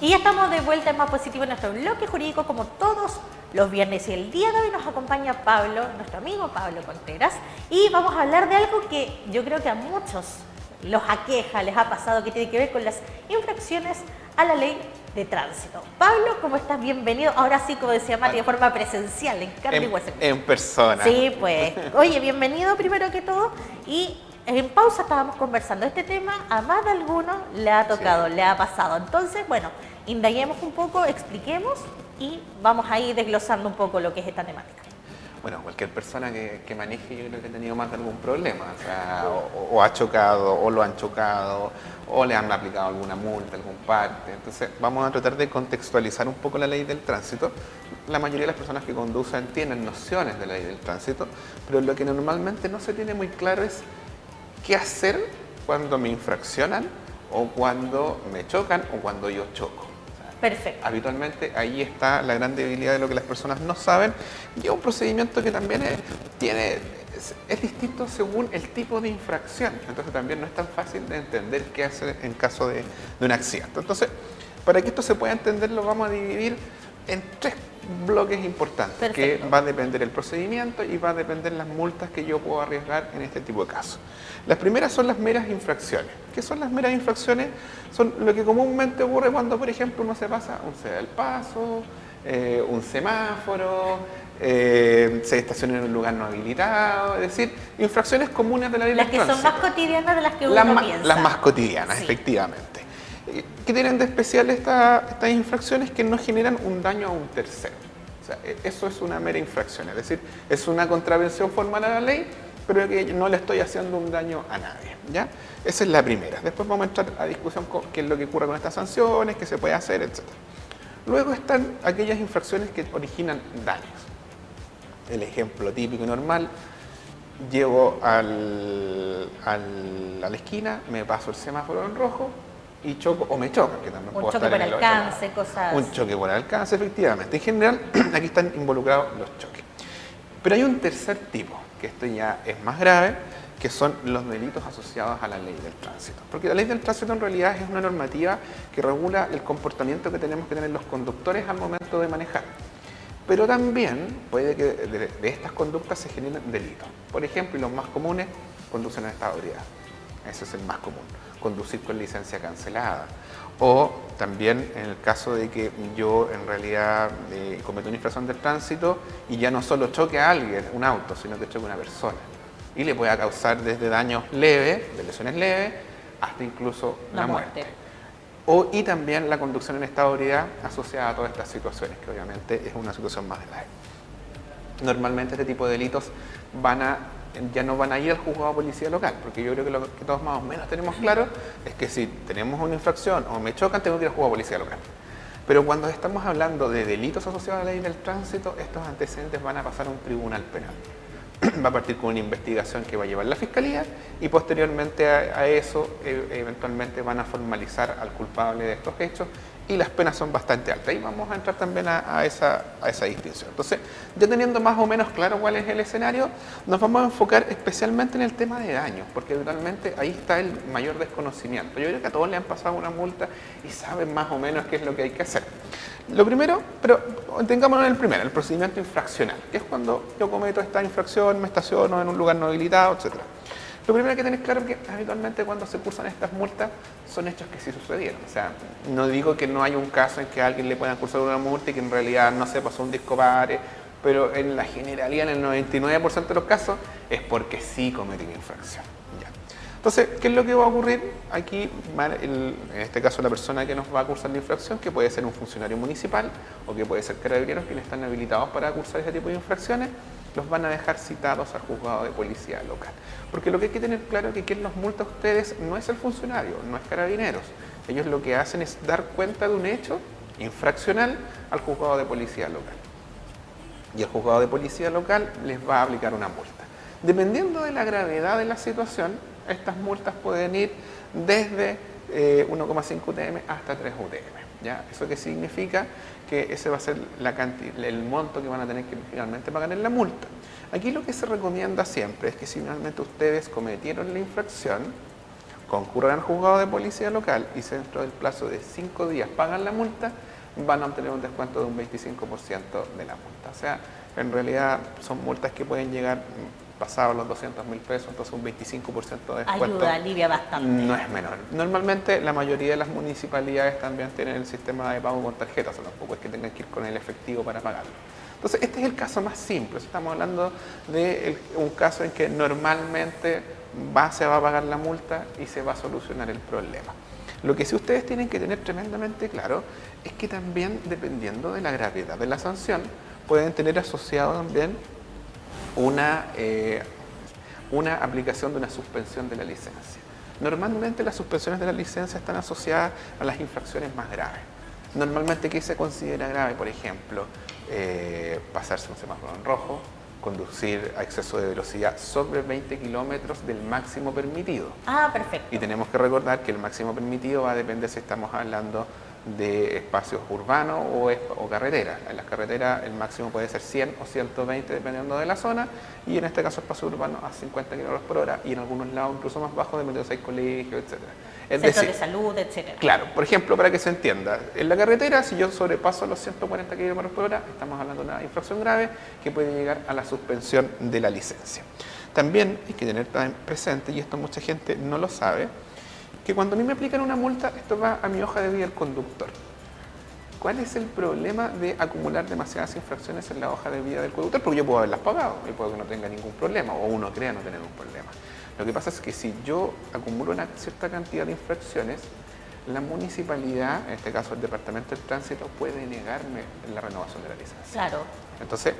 Y ya estamos de vuelta en Más Positivo en nuestro bloque jurídico como todos los viernes. Y el día de hoy nos acompaña Pablo, nuestro amigo Pablo Contreras. Y vamos a hablar de algo que yo creo que a muchos los aqueja, les ha pasado, que tiene que ver con las infracciones a la ley de tránsito. Pablo, ¿cómo estás? Bienvenido. Ahora sí, como decía Mati, de forma presencial, en carne y hueso. En persona. Sí, pues. Oye, bienvenido primero que todo. Y en pausa estábamos conversando. Este tema a más de alguno le ha tocado, le ha pasado. Entonces, bueno, indaguemos un poco, expliquemos y vamos a ir desglosando un poco lo que es esta temática. Bueno, cualquier persona que maneje, yo creo que ha tenido más de algún problema, o sea, o ha chocado, o lo han chocado, o le han aplicado alguna multa, algún parte. Entonces, vamos a tratar de contextualizar un poco la ley del tránsito. La mayoría de las personas que conducen tienen nociones de la ley del tránsito, pero lo que normalmente no se tiene muy claro es qué hacer cuando me infraccionan, o cuando me chocan, o cuando yo choco. Perfecto. Habitualmente ahí está la gran debilidad de lo que las personas no saben, y es un procedimiento que también es distinto según el tipo de infracción, entonces también no es tan fácil de entender qué hacer en caso de un accidente. Entonces, para que esto se pueda entender, lo vamos a dividir en tres bloques importantes. Perfecto. Que va a depender el procedimiento y va a depender las multas que yo puedo arriesgar en este tipo de casos. Las primeras son las meras infracciones. ¿Qué son las meras infracciones? Son lo que comúnmente ocurre cuando, por ejemplo, uno se pasa un ceda al paso, un semáforo, se estaciona en un lugar no habilitado, es decir, infracciones comunes de la ley del tránsito. Las que son más cotidianas de las que uno piensa. Las más cotidianas, sí. Efectivamente. ¿Qué tienen de especial estas infracciones? Que no generan un daño a un tercero. O sea, eso es una mera infracción, es decir, es una contravención formal a la ley, pero que no le estoy haciendo un daño a nadie, ¿ya? Esa es la primera. Después vamos a entrar a discusión con qué es lo que ocurre con estas sanciones, qué se puede hacer, etc. Luego están aquellas infracciones que originan daños. El ejemplo típico y normal: llego a la esquina, me paso el semáforo en rojo y choco, o me chocan, que también puedo estar en el choque por alcance, cosas así. Un choque por alcance, efectivamente. En general, aquí están involucrados los choques. Pero hay un tercer tipo, que esto ya es más grave, que son los delitos asociados a la ley del tránsito. Porque la ley del tránsito en realidad es una normativa que regula el comportamiento que tenemos que tener los conductores al momento de manejar. Pero también puede que de estas conductas se generen delitos. Por ejemplo, y los más comunes, conducen en estado de ebriedad. Ese es el más común. Conducir con licencia cancelada. O también en el caso de que yo en realidad cometo una infracción del tránsito y ya no solo choque a alguien, un auto, sino que choque a una persona. Y le pueda causar desde daños leves, de lesiones leves, hasta incluso la muerte. Y también la conducción en estado de ebriedad asociada a todas estas situaciones, que obviamente es una situación más grave. Normalmente este tipo de delitos ya no van a ir al juzgado de policía local, porque yo creo que lo que todos más o menos tenemos claro es que si tenemos una infracción o me chocan, tengo que ir al juzgado de policía local. Pero cuando estamos hablando de delitos asociados a la ley del tránsito, estos antecedentes van a pasar a un tribunal penal. Va a partir con una investigación que va a llevar la Fiscalía y posteriormente a eso eventualmente van a formalizar al culpable de estos hechos, y las penas son bastante altas. Y vamos a entrar también a esa distinción. Entonces, ya teniendo más o menos claro cuál es el escenario, nos vamos a enfocar especialmente en el tema de daños, porque habitualmente ahí está el mayor desconocimiento. Yo creo que a todos le han pasado una multa y saben más o menos qué es lo que hay que hacer. Lo primero, pero tengámonos en el primero, el procedimiento infraccional, que es cuando yo cometo esta infracción, me estaciono en un lugar no habilitado, etc. Lo primero que tenéis claro es que habitualmente cuando se cursan estas multas son hechos que sí sucedieron. O sea, no digo que no haya un caso en que a alguien le puedan cursar una multa y que en realidad no se pasó un disco padre, pero en la generalidad, en el 99% de los casos, es porque sí cometí una infracción. Ya. Entonces, ¿qué es lo que va a ocurrir? Aquí, en este caso, la persona que nos va a cursar la infracción, que puede ser un funcionario municipal o que puede ser carabineros, quienes están habilitados para cursar ese tipo de infracciones, los van a dejar citados al juzgado de policía local. Porque lo que hay que tener claro es que quien los multa a ustedes no es el funcionario, no es carabineros. Ellos lo que hacen es dar cuenta de un hecho infraccional al juzgado de policía local. Y el juzgado de policía local les va a aplicar una multa. Dependiendo de la gravedad de la situación, estas multas pueden ir desde 1,5 UTM hasta 3 UTM. ¿Ya? ¿Eso qué significa? Que ese va a ser el monto que van a tener que finalmente pagar en la multa. Aquí lo que se recomienda siempre es que si finalmente ustedes cometieron la infracción, concurran al juzgado de policía local y si dentro del plazo de 5 días pagan la multa, van a obtener un descuento de un 25% de la multa. O sea, en realidad son multas que pueden llegar pasados los 200.000 pesos, entonces un 25% de descuento. Ayuda, alivia bastante. No es menor. Normalmente la mayoría de las municipalidades también tienen el sistema de pago con tarjeta, o sea, tampoco es que tengan que ir con el efectivo para pagarlo. Entonces, este es el caso más simple. Estamos hablando de un caso en que normalmente se va a pagar la multa y se va a solucionar el problema. Lo que sí ustedes tienen que tener tremendamente claro es que también, dependiendo de la gravedad de la sanción, pueden tener asociado también una aplicación de una suspensión de la licencia. Normalmente las suspensiones de la licencia están asociadas a las infracciones más graves. Normalmente, ¿qué se considera grave? Por ejemplo, pasarse un semáforo en rojo, conducir a exceso de velocidad sobre 20 kilómetros del máximo permitido. Ah, perfecto. Y tenemos que recordar que el máximo permitido va a depender si estamos hablando de espacios urbanos o carreteras. En las carreteras el máximo puede ser 100 o 120 dependiendo de la zona, y en este caso espacio urbano a 50 km por hora, y en algunos lados incluso más bajo dependiendo de si hay colegios, etc. Centros de salud, etc. Claro, por ejemplo, para que se entienda, en la carretera, si yo sobrepaso los 140 km por hora, estamos hablando de una infracción grave que puede llegar a la suspensión de la licencia. También hay que tener presente, y esto mucha gente no lo sabe, que cuando a mí me aplican una multa, esto va a mi hoja de vida del conductor. ¿Cuál es el problema de acumular demasiadas infracciones en la hoja de vida del conductor? Porque yo puedo haberlas pagado y puedo que no tenga ningún problema, o uno crea no tener un problema. Lo que pasa es que si yo acumulo una cierta cantidad de infracciones, la municipalidad, en este caso el Departamento del Tránsito, puede negarme la renovación de la licencia. Claro. Entonces,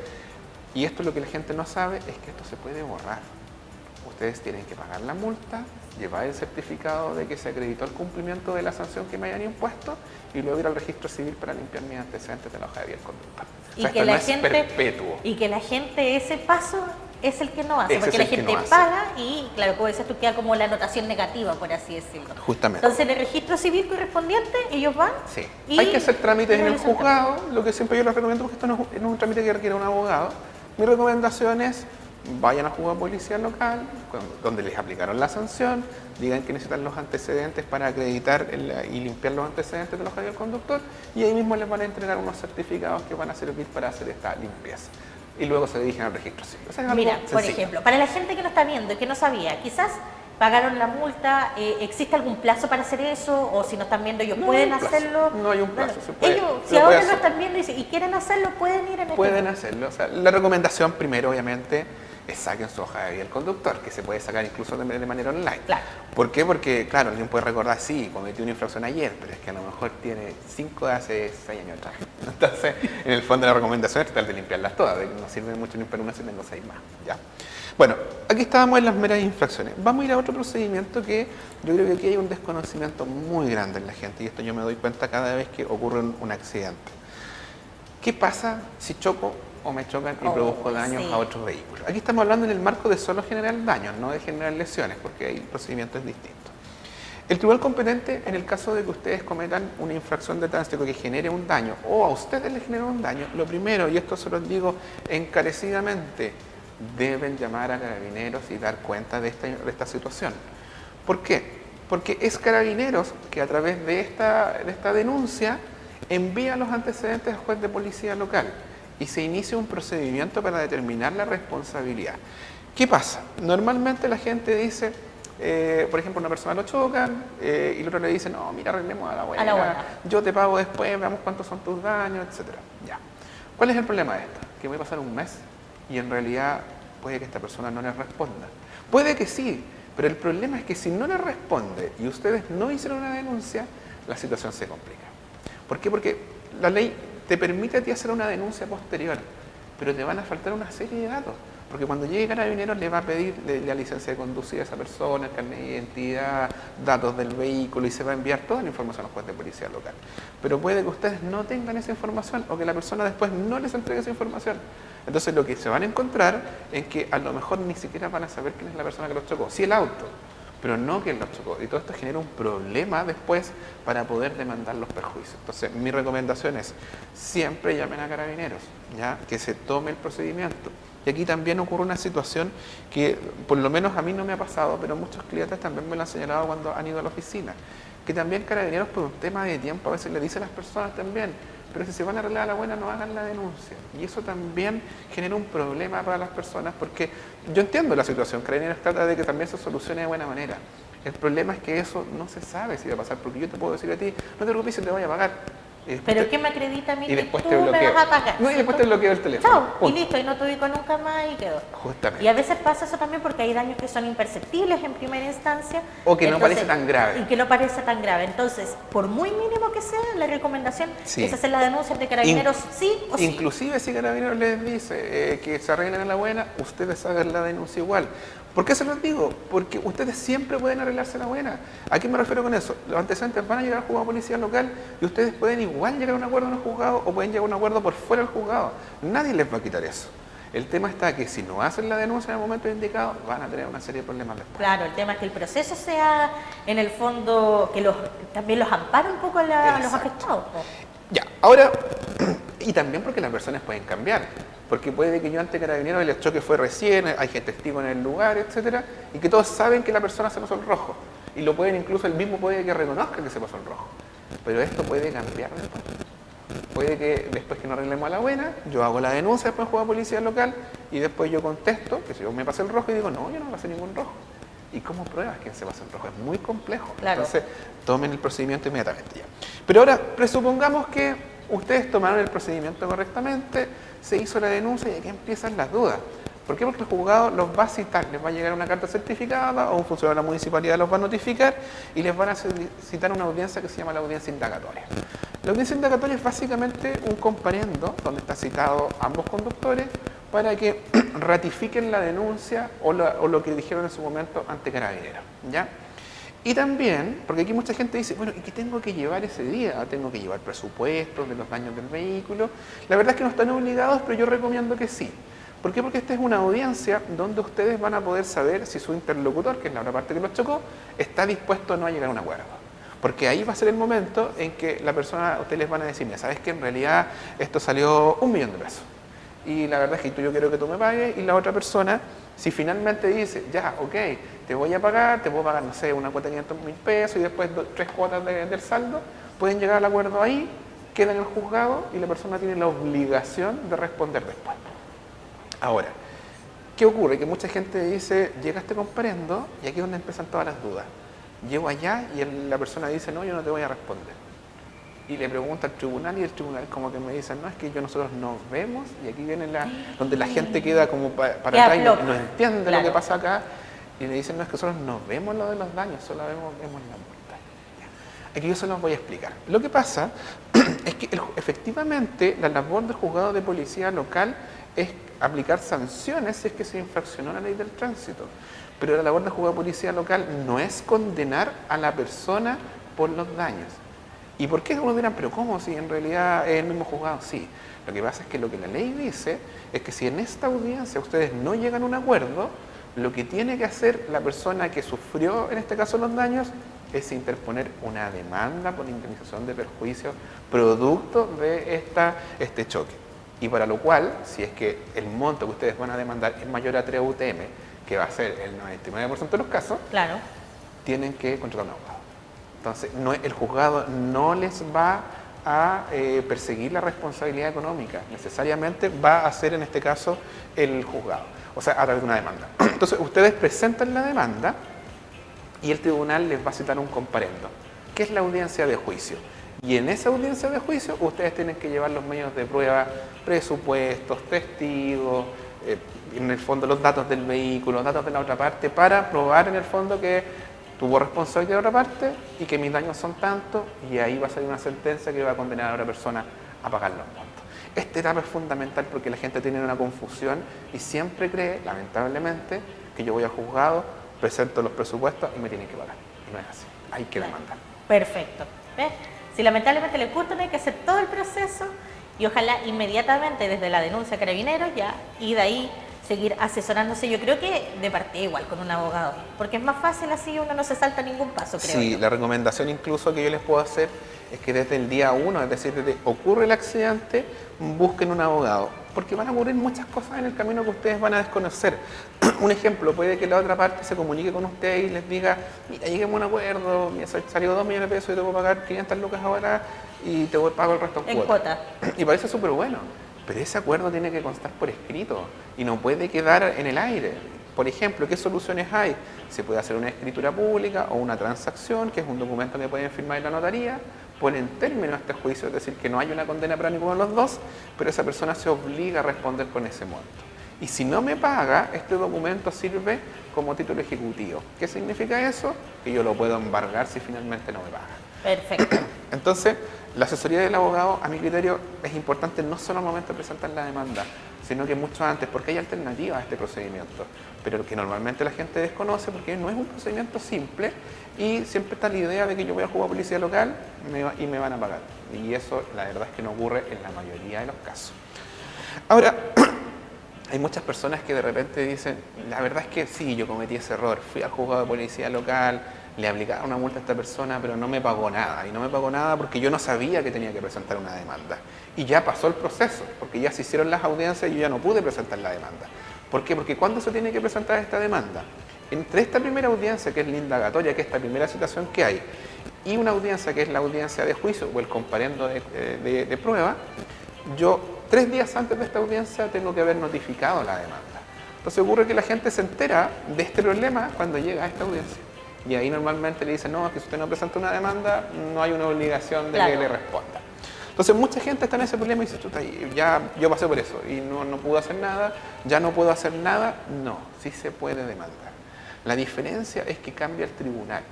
y esto es lo que la gente no sabe, es que esto se puede borrar. Ustedes tienen que pagar la multa, llevar el certificado de que se acreditó el cumplimiento de la sanción que me hayan impuesto y luego ir al registro civil para limpiar mis antecedentes de la hoja de vida del conductor. O sea, Y que la esto no gente, es perpetuo. y que la gente ese paso es el que no hace, Ese porque es la el que gente no hace. paga y, claro, como dices tú, queda como la anotación negativa, por así decirlo. Justamente. Entonces, en el registro civil correspondiente, ellos van. Sí. Y Hay que hacer trámites en el realizan juzgado, lo que siempre yo les recomiendo, porque esto no es un trámite que requiere un abogado. Mi recomendación es, vayan al juzgado policial local, donde les aplicaron la sanción, digan que necesitan los antecedentes para acreditar y limpiar los antecedentes de la hoja del conductor, y ahí mismo les van a entregar unos certificados que van a servir para hacer esta limpieza. Y luego se dirigen al registro civil. O sea, es algo Mira, por sencillo. ejemplo, para la gente que no está viendo y que no sabía, quizás pagaron la multa, ¿existe algún plazo para hacer eso? O si no están viendo, ellos No pueden hay un plazo, hacerlo. no hay un plazo, se puede- ellos, lo si puede ahora hacer. lo están viendo y quieren hacerlo, pueden ir en este Pueden hacerlo. O sea, la recomendación primero, obviamente, es saquen su hoja de vida del conductor, que se puede sacar incluso de manera online. Claro. ¿Por qué? Porque, claro, alguien puede recordar, sí, cometí una infracción ayer, pero es que a lo mejor tiene 5 de hace 6 años atrás. Entonces, en el fondo la recomendación es tratar de limpiarlas todas, de que no sirve mucho limpiar una si tengo 6 más. ¿Ya? Bueno, aquí estábamos en las meras infracciones. Vamos a ir a otro procedimiento que yo creo que aquí hay un desconocimiento muy grande en la gente, y esto yo me doy cuenta cada vez que ocurre un accidente. ¿Qué pasa si choco o me chocan y produzco daños sí. a otros vehículos? Aquí estamos hablando en el marco de solo generar daños, no de generar lesiones, porque hay procedimientos distintos. El tribunal competente, en el caso de que ustedes cometan una infracción de tránsito que genere un daño o a ustedes les genere un daño, lo primero, y esto se los digo encarecidamente, deben llamar a Carabineros y dar cuenta de esta situación. ¿Por qué? Porque es Carabineros que a través de esta denuncia envía los antecedentes al juez de policía local y se inicia un procedimiento para determinar la responsabilidad. ¿Qué pasa? Normalmente la gente dice, por ejemplo, una persona lo chocan y el otro le dice, no, mira, arreglemos a la buena, yo te pago después, veamos cuántos son tus daños, etc. Ya. ¿Cuál es el problema de esto? Que voy a pasar un mes y en realidad puede que esta persona no les responda. Puede que sí, pero el problema es que si no les responde y ustedes no hicieron una denuncia, la situación se complica. ¿Por qué? Porque la ley te permite a ti hacer una denuncia posterior, pero te van a faltar una serie de datos. Porque cuando llegue Carabineros le va a pedir la licencia de conducir a esa persona, el carnet de identidad, datos del vehículo, y se va a enviar toda la información al juez de policía local. Pero puede que ustedes no tengan esa información o que la persona después no les entregue esa información. Entonces lo que se van a encontrar es que a lo mejor ni siquiera van a saber quién es la persona que los chocó. Sí, el auto, pero no que los chocó. Y todo esto genera un problema después para poder demandar los perjuicios. Entonces, mi recomendación es, siempre llamen a Carabineros, ¿ya? Que se tome el procedimiento. Y aquí también ocurre una situación que, por lo menos a mí no me ha pasado, pero muchos clientes también me lo han señalado cuando han ido a la oficina, que también Carabineros, por un tema de tiempo, a veces le dice a las personas también, pero si se van a arreglar a la buena, no hagan la denuncia. Y eso también genera un problema para las personas, porque yo entiendo la situación, Carabineros trata de que también se solucione de buena manera. El problema es que eso no se sabe si va a pasar, porque yo te puedo decir a ti, no te preocupes, si te voy a pagar. Pero ¿qué me acredita a mí que tú te me vas a pagar? No, y después te bloqueo el teléfono. Chao, y Punto. listo, y no te ubico nunca más y quedó. Justamente. Y a veces pasa eso también porque hay daños que son imperceptibles en primera instancia. O que no parece tan grave. Y que no parece tan grave. Entonces, por muy mínimo que sea, la recomendación es hacer la denuncia de Carabineros sí o sí. Inclusive si Carabineros les dice que se arreglen a la buena, ustedes hagan la denuncia igual. ¿Por qué se los digo? Porque ustedes siempre pueden arreglarse a la buena. ¿A qué me refiero con eso? Los antecedentes van a llegar al juzgado de policía local y ustedes pueden igual llegar a un acuerdo en el juzgado o pueden llegar a un acuerdo por fuera del juzgado. Nadie les va a quitar eso. El tema está que si no hacen la denuncia en el momento indicado, van a tener una serie de problemas después. Claro, el tema es que el proceso sea, en el fondo, que también los ampare un poco a los afectados. Ya, ahora, y también porque las versiones pueden cambiar. Porque puede que yo ante Carabineros el choque fue recién, hay gente testigo en el lugar, etcétera, y que todos saben que la persona se pasó el rojo. Y lo pueden, incluso el mismo puede que reconozca que se pasó el rojo. Pero esto puede cambiar después. Puede que después que no arreglemos a la buena, yo hago la denuncia después juego a policía local y después yo contesto que si yo me pasé el rojo y digo, no, yo no me pasé ningún rojo. ¿Y cómo pruebas quién se pasó el rojo? Es muy complejo. Claro. Entonces, tomen el procedimiento inmediatamente ya. Pero ahora, presupongamos que ustedes tomaron el procedimiento correctamente, se hizo la denuncia y aquí empiezan las dudas. ¿Por qué? Porque el juzgado los va a citar, les va a llegar una carta certificada o un funcionario de la municipalidad los va a notificar y les van a citar una audiencia que se llama la audiencia indagatoria. La audiencia indagatoria es básicamente un comparendo donde está citado ambos conductores para que ratifiquen la denuncia o lo que dijeron en su momento ante Carabineros, ¿ya? Y también, porque aquí mucha gente dice, bueno, ¿y qué tengo que llevar ese día? ¿Tengo que llevar presupuestos de los daños del vehículo? La verdad es que no están obligados, pero yo recomiendo que sí. ¿Por qué? Porque esta es una audiencia donde ustedes van a poder saber si su interlocutor, que es la otra parte que los chocó, está dispuesto o no a llegar a un acuerdo. Porque ahí va a ser el momento en que la persona, ustedes les van a decir, mira, ¿sabes qué? En realidad esto salió $1.000.000. Y la verdad es que yo quiero que tú me pagues y la otra persona, si finalmente dice, ya, ok, te voy a pagar, te puedo pagar, no sé, una cuota de $500.000 y después 3 cuotas del saldo, pueden llegar al acuerdo ahí, queda en el juzgado y la persona tiene la obligación de responder después. Ahora, ¿qué ocurre? Que mucha gente dice, llega este comparendo y aquí es donde empiezan todas las dudas. Llego allá y la persona dice, no, yo no te voy a responder. Y le pregunta al tribunal y el tribunal como que me dice, no, es que nosotros nos vemos y aquí viene donde la gente queda como para atrás y no entiende lo que pasa acá. Y le dicen, no, es que nosotros nos vemos lo de los daños, solo vemos la multa. Aquí yo se los voy a explicar. Lo que pasa es que efectivamente la labor del juzgado de policía local es aplicar sanciones si es que se infraccionó la ley del tránsito. Pero la labor del juzgado de policía local no es condenar a la persona por los daños. ¿Y por qué uno dirán, pero cómo? Si en realidad es el mismo juzgado. Sí, lo que pasa es que lo que la ley dice es que si en esta audiencia ustedes no llegan a un acuerdo, lo que tiene que hacer la persona que sufrió, en este caso, los daños, es interponer una demanda por indemnización de perjuicios producto de este choque. Y para lo cual, si es que el monto que ustedes van a demandar es mayor a 3 UTM, que va a ser el 99% de los casos, claro, tienen que contratar un abogado. Entonces, el juzgado no les va a perseguir la responsabilidad económica, necesariamente va a hacer en este caso el juzgado, o sea, a través de una demanda. Entonces, ustedes presentan la demanda y el tribunal les va a citar un comparendo, que es la audiencia de juicio. Y en esa audiencia de juicio, ustedes tienen que llevar los medios de prueba, presupuestos, testigos, en el fondo los datos del vehículo, datos de la otra parte, para probar en el fondo que tuvo responsabilidad de la otra parte y que mis daños son tantos, y ahí va a salir una sentencia que va a condenar a la otra persona a pagar los montos. Esta etapa es fundamental porque la gente tiene una confusión y siempre cree, lamentablemente, que yo voy al juzgado, presento los presupuestos y me tienen que pagar. No es así, hay que demandar. Perfecto. ¿Ves? Si lamentablemente les gusta, hay que hacer todo el proceso y ojalá inmediatamente desde la denuncia a Carabineros ya, y de ahí seguir asesorándose, yo creo que de partida igual con un abogado, porque es más fácil así, uno no se salta ningún paso, creo Sí, yo. la recomendación incluso que yo les puedo hacer es que desde el día 1, es decir, desde ocurre el accidente, busquen un abogado, porque van a ocurrir muchas cosas en el camino que ustedes van a desconocer. Un ejemplo, puede que la otra parte se comunique con usted y les diga, mira, lleguemos a un acuerdo, mira, salió 2 millones de pesos y te voy a pagar 500 lucas ahora y te pago el resto En cuota. Y parece súper bueno, pero ese acuerdo tiene que constar por escrito y no puede quedar en el aire. Por ejemplo, ¿qué soluciones hay? Se puede hacer una escritura pública o una transacción, que es un documento que pueden firmar en la notaría, ponen término a este juicio, es decir, que no hay una condena para ninguno de los dos, pero esa persona se obliga a responder con ese monto. Y si no me paga, este documento sirve como título ejecutivo. ¿Qué significa eso? Que yo lo puedo embargar si finalmente no me paga. Perfecto. Entonces, la asesoría del abogado, a mi criterio, es importante no solo al momento de presentar la demanda, sino que mucho antes, porque hay alternativas a este procedimiento, pero que normalmente la gente desconoce porque no es un procedimiento simple y siempre está la idea de que yo voy a jugar a policía local y me van a pagar. Y eso, la verdad es que no ocurre en la mayoría de los casos. Ahora, hay muchas personas que de repente dicen, la verdad es que sí, yo cometí ese error, fui al juzgado de policía local, le aplicaron una multa a esta persona, pero no me pagó nada. Y no me pagó nada porque yo no sabía que tenía que presentar una demanda. Y ya pasó el proceso, porque ya se hicieron las audiencias y yo ya no pude presentar la demanda. ¿Por qué? Porque ¿cuándo se tiene que presentar esta demanda? Entre esta primera audiencia, que es la indagatoria, que es esta primera situación que hay, y una audiencia que es la audiencia de juicio o el comparendo de prueba, yo 3 días antes de esta audiencia tengo que haber notificado la demanda. Entonces ocurre que la gente se entera de este problema cuando llega a esta audiencia. Y ahí normalmente le dicen, no, que si usted no presenta una demanda, no hay una obligación de que le responda. Entonces mucha gente está en ese problema y dice, chuta, ya yo pasé por eso y no pude hacer nada, ya no puedo hacer nada. No, sí se puede demandar. La diferencia es que cambia el tribunal.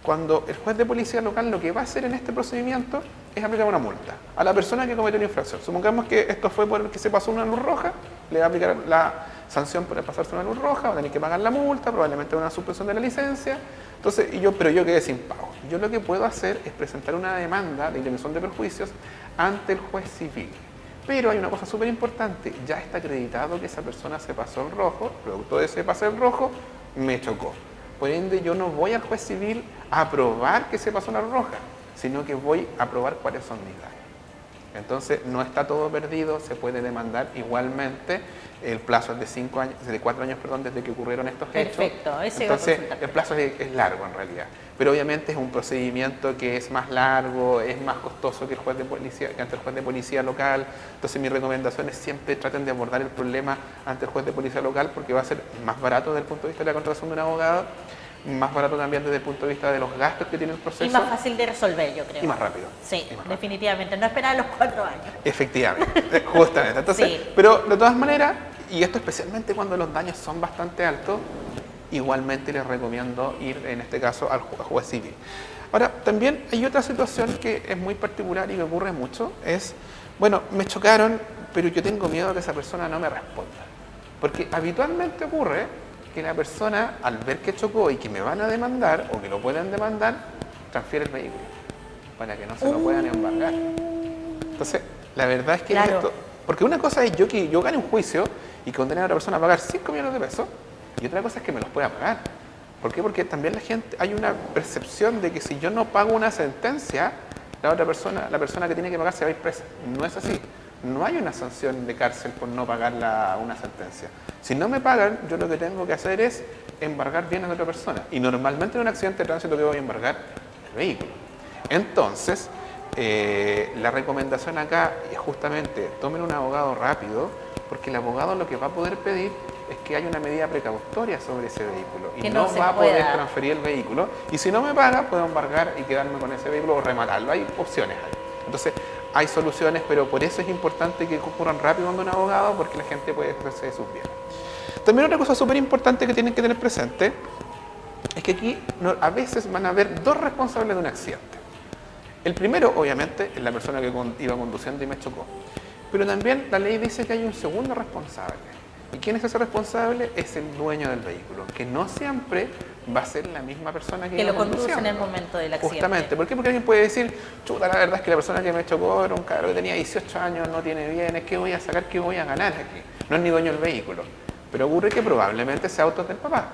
Cuando el juez de policía local lo que va a hacer en este procedimiento es aplicar una multa a la persona que cometió una infracción. Supongamos que esto fue porque se pasó una luz roja, le va a aplicar la sanción por pasarse una luz roja, va a tener que pagar la multa, probablemente una suspensión de la licencia. Entonces, pero yo quedé sin pago. Yo lo que puedo hacer es presentar una demanda de indemnización de perjuicios ante el juez civil. Pero hay una cosa súper importante, ya está acreditado que esa persona se pasó el rojo, producto de ese pase el rojo, me chocó. Por ende, yo no voy al juez civil a probar que se pasó la roja, sino que voy a probar cuáles son mis daños. Entonces, no está todo perdido, se puede demandar igualmente. El plazo es de 5 años, de 4 años, perdón, desde que ocurrieron estos hechos. Perfecto, ese entonces el plazo es largo en realidad. Pero obviamente es un procedimiento que es más largo, es más costoso que el juez de policía, que ante el juez de policía local. Entonces mi recomendación es siempre traten de abordar el problema ante el juez de policía local porque va a ser más barato desde el punto de vista de la contratación de un abogado, más barato también desde el punto de vista de los gastos que tiene el proceso. Y más fácil de resolver, yo creo. Y más rápido. Sí, más definitivamente. No esperar los 4 años. Efectivamente, justamente. Entonces, Sí. Pero de todas maneras, y esto especialmente cuando los daños son bastante altos, igualmente les recomiendo ir, en este caso, al juez civil. Ahora, también hay otra situación que es muy particular y que ocurre mucho, es, bueno, me chocaron, pero yo tengo miedo a que esa persona no me responda. Porque habitualmente ocurre que la persona, al ver que chocó y que me van a demandar, o que lo pueden demandar, transfiere el vehículo, para que no se lo puedan embargar. Entonces, la verdad es que Claro. esto... Porque una cosa es que yo gane un juicio y condene a otra persona a pagar 5 millones de pesos, y otra cosa es que me los pueda pagar. ¿Por qué? Porque también la gente, hay una percepción de que si yo no pago una sentencia, la persona que tiene que pagar se va a ir presa. No es así. No hay una sanción de cárcel por no pagar una sentencia. Si no me pagan, yo lo que tengo que hacer es embargar bienes de otra persona. Y normalmente en un accidente de tránsito que voy a embargar el vehículo. Entonces, la recomendación acá es justamente tomen un abogado rápido, porque el abogado lo que va a poder pedir es que haya una medida precautoria sobre ese vehículo y Que no no se va a poder pueda. transferir el vehículo, y si no me paga puedo embargar y quedarme con ese vehículo o rematarlo. Hay opciones ahí. Entonces hay soluciones, pero por eso es importante que ocurran rápido ante un abogado, porque la gente puede hacerse de sus bienes. También otra cosa súper importante que tienen que tener presente es que aquí a veces van a haber 2 responsables de un accidente. El primero, obviamente, es la persona que iba conduciendo y me chocó. Pero también la ley dice que hay un segundo responsable. ¿Y quién es ese responsable? Es el dueño del vehículo, que no siempre va a ser la misma persona que iba lo conduce en conduciendo. el momento del accidente. Justamente. ¿Por qué? Porque alguien puede decir, chuta, la verdad es que la persona que me chocó era un cabrón que tenía 18 años, no tiene bienes, ¿qué voy a sacar? ¿Qué voy a ganar aquí? No es ni dueño del vehículo. Pero ocurre que probablemente ese auto es del papá.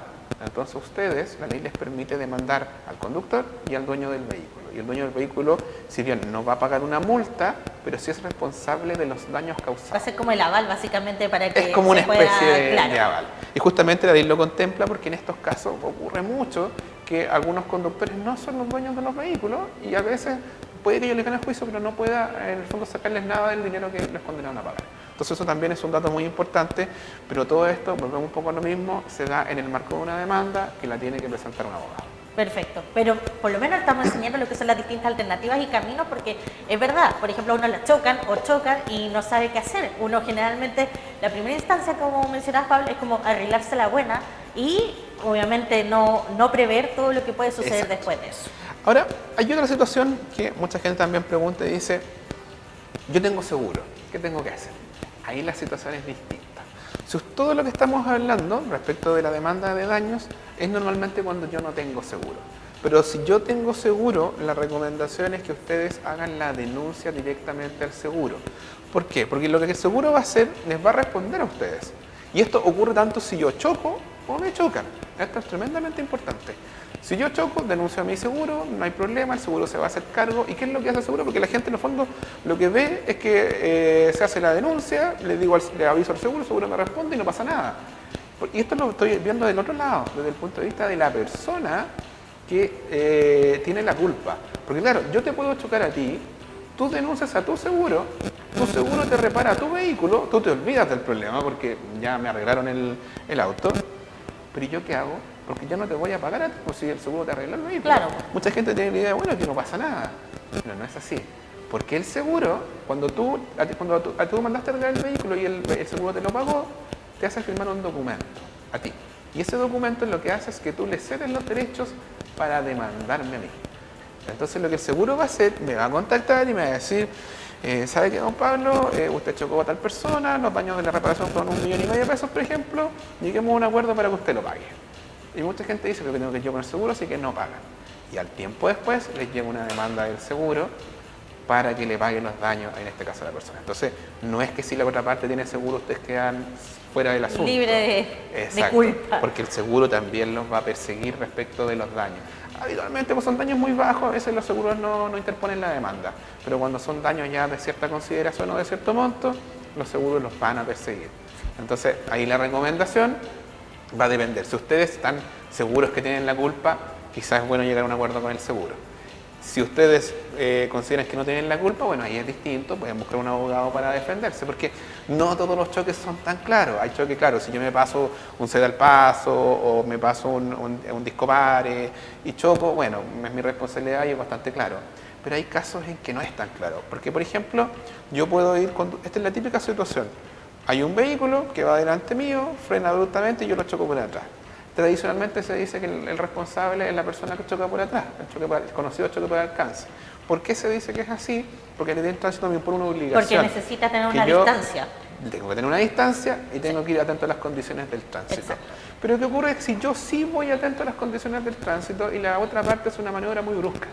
Entonces ustedes, la ley les permite demandar al conductor y al dueño del vehículo. Y el dueño del vehículo, si bien no va a pagar una multa, pero sí es responsable de los daños causados. Va a ser como el aval, básicamente, para que Es como una se pueda, especie de claro. aval. Y justamente la ley lo contempla porque en estos casos ocurre mucho que algunos conductores no son los dueños de los vehículos y a veces puede que ellos le ganen juicio, pero no pueda en el fondo sacarles nada del dinero que les condenaron a pagar. Entonces eso también es un dato muy importante, pero todo esto, volvemos un poco a lo mismo, se da en el marco de una demanda que la tiene que presentar un abogado. Perfecto, pero por lo menos estamos enseñando lo que son las distintas alternativas y caminos, porque es verdad, por ejemplo, a uno la chocan o chocan y no sabe qué hacer. Uno generalmente, la primera instancia, como mencionabas, Pablo, es como arreglarse la buena y obviamente no prever todo lo que puede suceder Exacto. después de eso. Ahora, hay otra situación que mucha gente también pregunta y dice, yo tengo seguro, ¿qué tengo que hacer? Ahí la situación es distinta. Si todo lo que estamos hablando respecto de la demanda de daños es normalmente cuando yo no tengo seguro. Pero si yo tengo seguro, la recomendación es que ustedes hagan la denuncia directamente al seguro. ¿Por qué? Porque lo que el seguro va a hacer, les va a responder a ustedes. Y esto ocurre tanto si yo choco o me chocan. Esto es tremendamente importante. Si yo choco, denuncio a mi seguro, no hay problema, el seguro se va a hacer cargo. ¿Y qué es lo que hace el seguro? Porque la gente en el fondo lo que ve es que se hace la denuncia, le aviso al seguro, el seguro me responde y no pasa nada. Y esto lo estoy viendo del otro lado, desde el punto de vista de la persona que tiene la culpa. Porque claro, yo te puedo chocar a ti, tú denuncias a tu seguro te repara tu vehículo, tú te olvidas del problema porque ya me arreglaron el auto, pero ¿y yo qué hago? Porque yo no te voy a pagar a ti, pues si el seguro te arregla el vehículo. Claro. Mucha gente tiene la idea, bueno, que no pasa nada. Pero no es así. Porque el seguro, cuando tú mandaste a arreglar el vehículo y el seguro te lo pagó, te hace firmar un documento a ti. Y ese documento lo que hace es que tú le cedes los derechos para demandarme a mí. Entonces lo que el seguro va a hacer, me va a contactar y me va a decir, ¿sabe qué, don Pablo? Usted chocó a tal persona, los daños de la reparación fueron 1,5 millones de pesos, por ejemplo, lleguemos a un acuerdo para que usted lo pague. Y mucha gente dice, pero que tengo que yo con el seguro, así que no pagan. Y al tiempo después les llega una demanda del seguro para que le paguen los daños, en este caso a la persona. Entonces, no es que si la otra parte tiene seguro, ustedes quedan fuera del asunto. Libre de culpa. Porque el seguro también los va a perseguir respecto de los daños. Habitualmente, pues son daños muy bajos, a veces los seguros no interponen la demanda. Pero cuando son daños ya de cierta consideración o de cierto monto, los seguros los van a perseguir. Entonces, ahí la recomendación va a depender. Si ustedes están seguros que tienen la culpa, quizás es bueno llegar a un acuerdo con el seguro. Si ustedes consideran que no tienen la culpa, bueno, ahí es distinto, pueden buscar un abogado para defenderse, porque no todos los choques son tan claros. Hay choques, claro, si yo me paso un ceda al paso o me paso un disco pare y choco, bueno, es mi responsabilidad y es bastante claro. Pero hay casos en que no es tan claro, porque por ejemplo, yo puedo ir con... Esta es la típica situación. Hay un vehículo que va delante mío, frena abruptamente y yo lo choco por atrás. Tradicionalmente se dice que el responsable es la persona que choca por atrás, el conocido choque por alcance. ¿Por qué se dice que es así? Porque la ley de tránsito me impone una obligación. Porque necesita tener una distancia. Tengo que tener una distancia y tengo que ir atento a las condiciones del tránsito. Exacto. Pero ¿qué ocurre? Si yo sí voy atento a las condiciones del tránsito y la otra parte es una maniobra muy brusca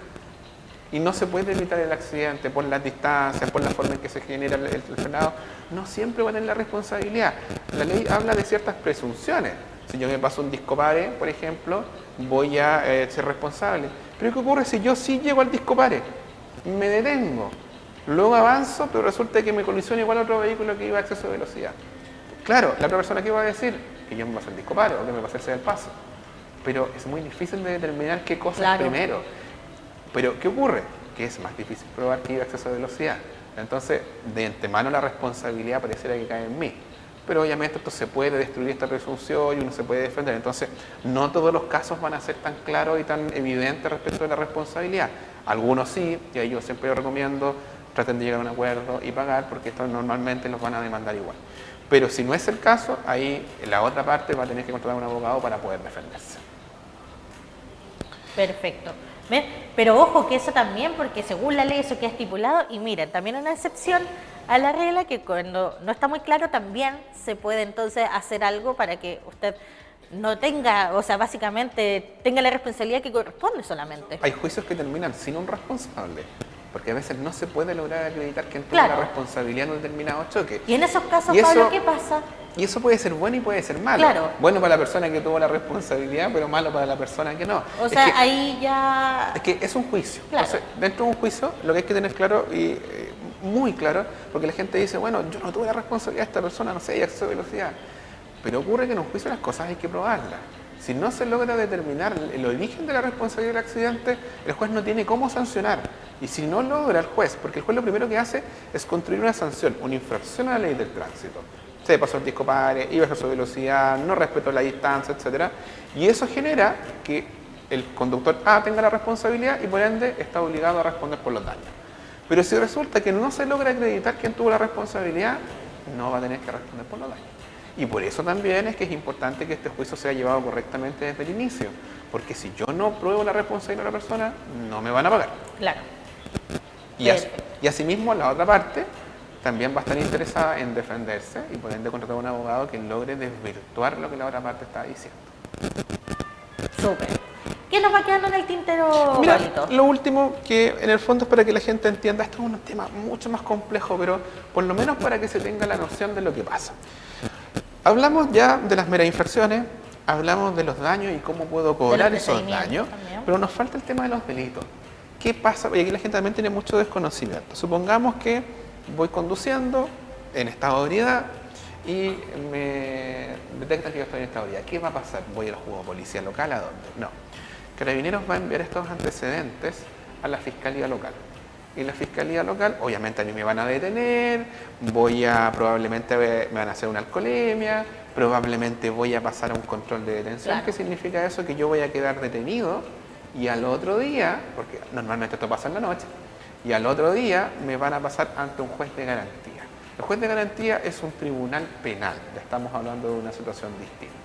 y no se puede evitar el accidente por las distancias, por la forma en que se genera el frenado, no siempre va a tener la responsabilidad. La ley habla de ciertas presunciones. Si yo me paso un disco pare, por ejemplo, voy a ser responsable. Pero ¿qué ocurre si yo sí llego al disco pare? Me detengo, luego avanzo, pero resulta que me colisiona igual a otro vehículo que iba a exceso de velocidad. Claro, la otra persona que va a decir que yo me pasé el disco pare o que me pasé el ceda al paso. Pero es muy difícil de determinar qué cosa es primero. Pero ¿qué ocurre? Que es más difícil probar que iba a exceso de velocidad. Entonces, de antemano la responsabilidad pareciera que cae en mí. Pero obviamente esto se puede destruir esta presunción y uno se puede defender. Entonces, no todos los casos van a ser tan claros y tan evidentes respecto de la responsabilidad. Algunos sí, y ahí yo siempre recomiendo, traten de llegar a un acuerdo y pagar, porque estos normalmente los van a demandar igual. Pero si no es el caso, ahí la otra parte va a tener que contratar a un abogado para poder defenderse. Perfecto. ¿Ven? Pero ojo que eso también, porque según la ley eso queda estipulado, y miren, también una excepción a la regla que cuando no está muy claro también se puede entonces hacer algo para que usted no tenga, o sea, básicamente tenga la responsabilidad que corresponde solamente. Hay juicios que terminan sin un responsable, porque a veces no se puede lograr acreditar quién tuvo la responsabilidad en un determinado choque. Y en esos casos, y Pablo, eso, ¿qué pasa? Y eso puede ser bueno y puede ser malo. Claro. Bueno para la persona que tuvo la responsabilidad, pero malo para la persona que no. O sea, ahí ya... Es que es un juicio. Claro. Entonces, dentro de un juicio, lo que hay que tener claro y muy claro, porque la gente dice, bueno, yo no tuve la responsabilidad de esta persona, no sé, ella exceso de velocidad. Pero ocurre que en un juicio las cosas hay que probarlas. Si no se logra determinar el origen de la responsabilidad del accidente, el juez no tiene cómo sancionar. Y si no logra el juez, porque el juez lo primero que hace es construir una sanción, una infracción a la ley del tránsito. Se pasó el disco padre, iba a su velocidad, no respetó la distancia, etc. Y eso genera que el conductor A tenga la responsabilidad y por ende está obligado a responder por los daños. Pero si resulta que no se logra acreditar quién tuvo la responsabilidad, no va a tener que responder por los daños. Y por eso también es que es importante que este juicio sea llevado correctamente desde el inicio, porque si yo no pruebo la responsabilidad de la persona, no me van a pagar. Claro. Y asimismo la otra parte también va a estar interesada en defenderse y por ende contratar a un abogado que logre desvirtuar lo que la otra parte está diciendo. Súper. ¿Qué nos va quedando en el tintero, Mira, Pablito? lo último que en el fondo es para que la gente entienda, esto es un tema mucho más complejo, pero por lo menos para que se tenga la noción de lo que pasa. Hablamos ya de las meras infracciones, hablamos de los daños y cómo puedo cobrar esos daños, también. pero nos falta el tema de los delitos. ¿Qué pasa? Y aquí la gente también tiene mucho desconocimiento. Supongamos que voy conduciendo en estado de ebriedad y me detectan que yo estoy en estado de ebriedad. ¿Qué va a pasar? ¿Voy al juzgado de policía local? ¿A dónde? No. Carabineros va a enviar estos antecedentes a la fiscalía local. Y la fiscalía local, obviamente a mí me van a detener, probablemente me van a hacer una alcoholemia, probablemente voy a pasar a un control de detención. Claro. ¿Qué significa eso? Que yo voy a quedar detenido y al otro día, porque normalmente esto pasa en la noche, y al otro día me van a pasar ante un juez de garantía. El juez de garantía es un tribunal penal, ya estamos hablando de una situación distinta.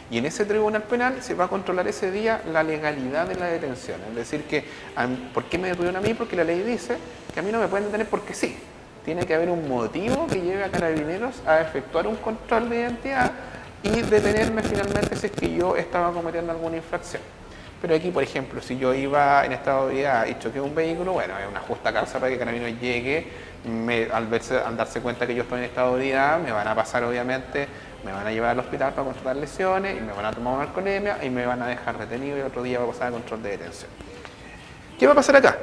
Y en ese tribunal penal se va a controlar ese día la legalidad de la detención. Es decir, que ¿por qué me detuvieron a mí? Porque la ley dice que a mí no me pueden detener porque sí. Tiene que haber un motivo que lleve a Carabineros a efectuar un control de identidad y detenerme finalmente si es que yo estaba cometiendo alguna infracción. Pero aquí, por ejemplo, si yo iba en estado de ebriedad y choqué un vehículo, bueno, es una justa causa para que Carabineros llegue, al darse cuenta que yo estoy en estado de ebriedad, me van a pasar obviamente, me van a llevar al hospital para constatar lesiones y me van a tomar una alcoholemia y me van a dejar detenido y otro día va a pasar a control de detención. ¿Qué va a pasar acá?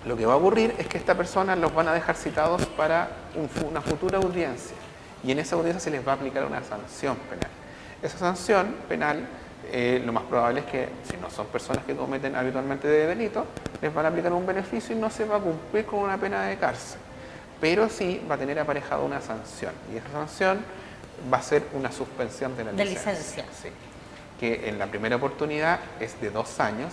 Lo que va a ocurrir es que esta persona los van a dejar citados para una futura audiencia y en esa audiencia se les va a aplicar una sanción penal. Esa sanción penal, lo más probable es que si no son personas que cometen habitualmente de delito, les van a aplicar un beneficio y no se va a cumplir con una pena de cárcel. Pero sí va a tener aparejado una sanción y esa sanción va a ser una suspensión de la licencia. Sí. Que en la primera oportunidad es de 2 años,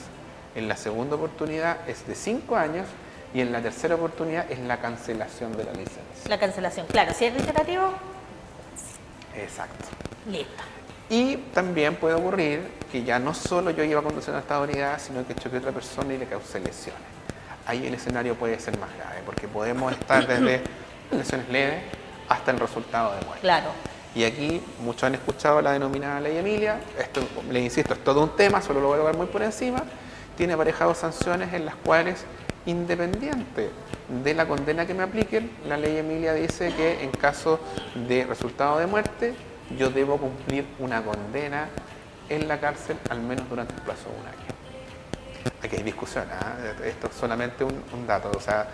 en la segunda oportunidad es de 5 años y en la tercera oportunidad es la cancelación de la licencia. La cancelación, claro. Si es reiterativo, exacto. listo. Y también puede ocurrir que ya no solo yo iba conduciendo a esta unidad, sino que choqué a otra persona y le causé lesiones. Ahí el escenario puede ser más grave, porque podemos estar desde lesiones leves hasta el resultado de muerte. Claro. Y aquí muchos han escuchado la denominada Ley Emilia. Esto, les insisto, es todo un tema, solo lo voy a ver muy por encima. Tiene aparejado sanciones en las cuales, independiente de la condena que me apliquen, la Ley Emilia dice que en caso de resultado de muerte, yo debo cumplir una condena en la cárcel al menos durante el plazo de 1 año. Aquí hay discusión, ¿eh? Esto es solamente un dato. O sea,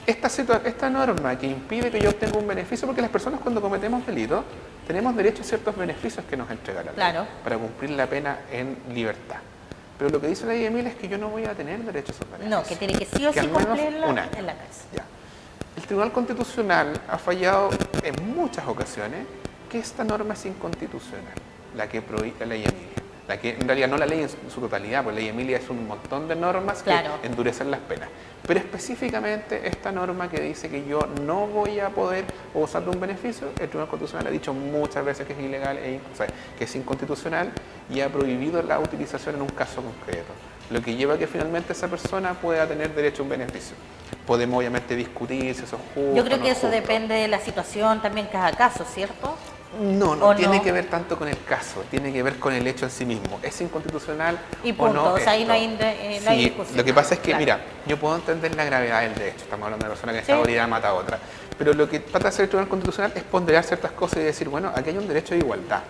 esta norma que impide que yo obtenga un beneficio, porque las personas cuando cometemos delitos tenemos derecho a ciertos beneficios que nos entrega la ley, claro, para cumplir la pena en libertad. Pero lo que dice la ley Emilia es que yo no voy a tener derecho a esos beneficios. No, que tiene que sí o sí cumplirla en la cárcel. Ya. El Tribunal Constitucional ha fallado en muchas ocasiones que esta norma es inconstitucional, la que prohíbe la ley Emilia. La que en realidad no la ley en su totalidad, porque la ley Emilia es un montón de normas que endurecen las penas. Pero específicamente esta norma que dice que yo no voy a poder gozar de un beneficio, el Tribunal Constitucional ha dicho muchas veces que es ilegal, o sea, que es inconstitucional y ha prohibido la utilización en un caso concreto. Lo que lleva a que finalmente esa persona pueda tener derecho a un beneficio. Podemos obviamente discutir si eso es justo. Yo creo no que es eso justo. depende de la situación también cada caso, ¿cierto? No, ¿O no tiene no? que ver tanto con el caso, tiene que ver con el hecho en sí mismo. ¿Es inconstitucional Y o punto, no? o sea, ahí esto? no hay Sí, discusión. lo que pasa es que, Claro. mira, yo puedo entender la gravedad del derecho, estamos hablando de una persona que Sí. está herida mata a otra, pero lo que trata de hacer el Tribunal Constitucional es ponderar ciertas cosas y decir, bueno, aquí hay un derecho de igualdad.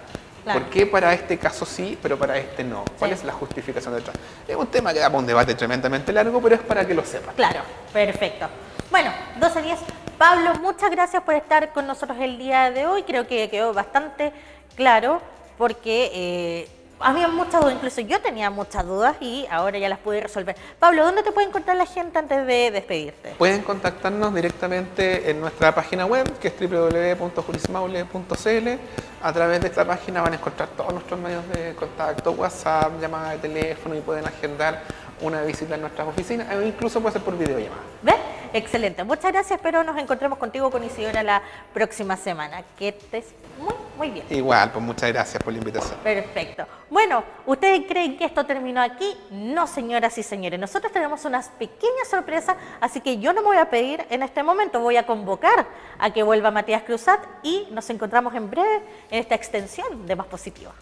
Claro. ¿Por qué para este caso sí, pero para este no? ¿Cuál Sí. es la justificación detrás? Es un tema que da para un debate tremendamente largo, pero es para que lo sepan. Claro, perfecto. Bueno, 12:10. Pablo, muchas gracias por estar con nosotros el día de hoy. Creo que quedó bastante claro porque había muchas dudas, incluso yo tenía muchas dudas y ahora ya las pude resolver. Pablo, ¿dónde te puede encontrar la gente antes de despedirte? Pueden contactarnos directamente en nuestra página web, que es www.jurismaule.cl. A través de esta página van a encontrar todos nuestros medios de contacto, WhatsApp, llamada de teléfono, y pueden agendar una visita en nuestras oficinas, o incluso puede ser por videollamada. ¿Ves? Excelente. Muchas gracias. Espero nos encontremos contigo con Isidora la próxima semana. Que estés muy bien. Igual, pues muchas gracias por la invitación. Perfecto. Bueno, ¿ustedes creen que esto terminó aquí? No, señoras y señores. Nosotros tenemos unas pequeñas sorpresas, así que yo no me voy a pedir en este momento. Voy a convocar a que vuelva Matías Cruzat y nos encontramos en breve en esta extensión de Más Positiva.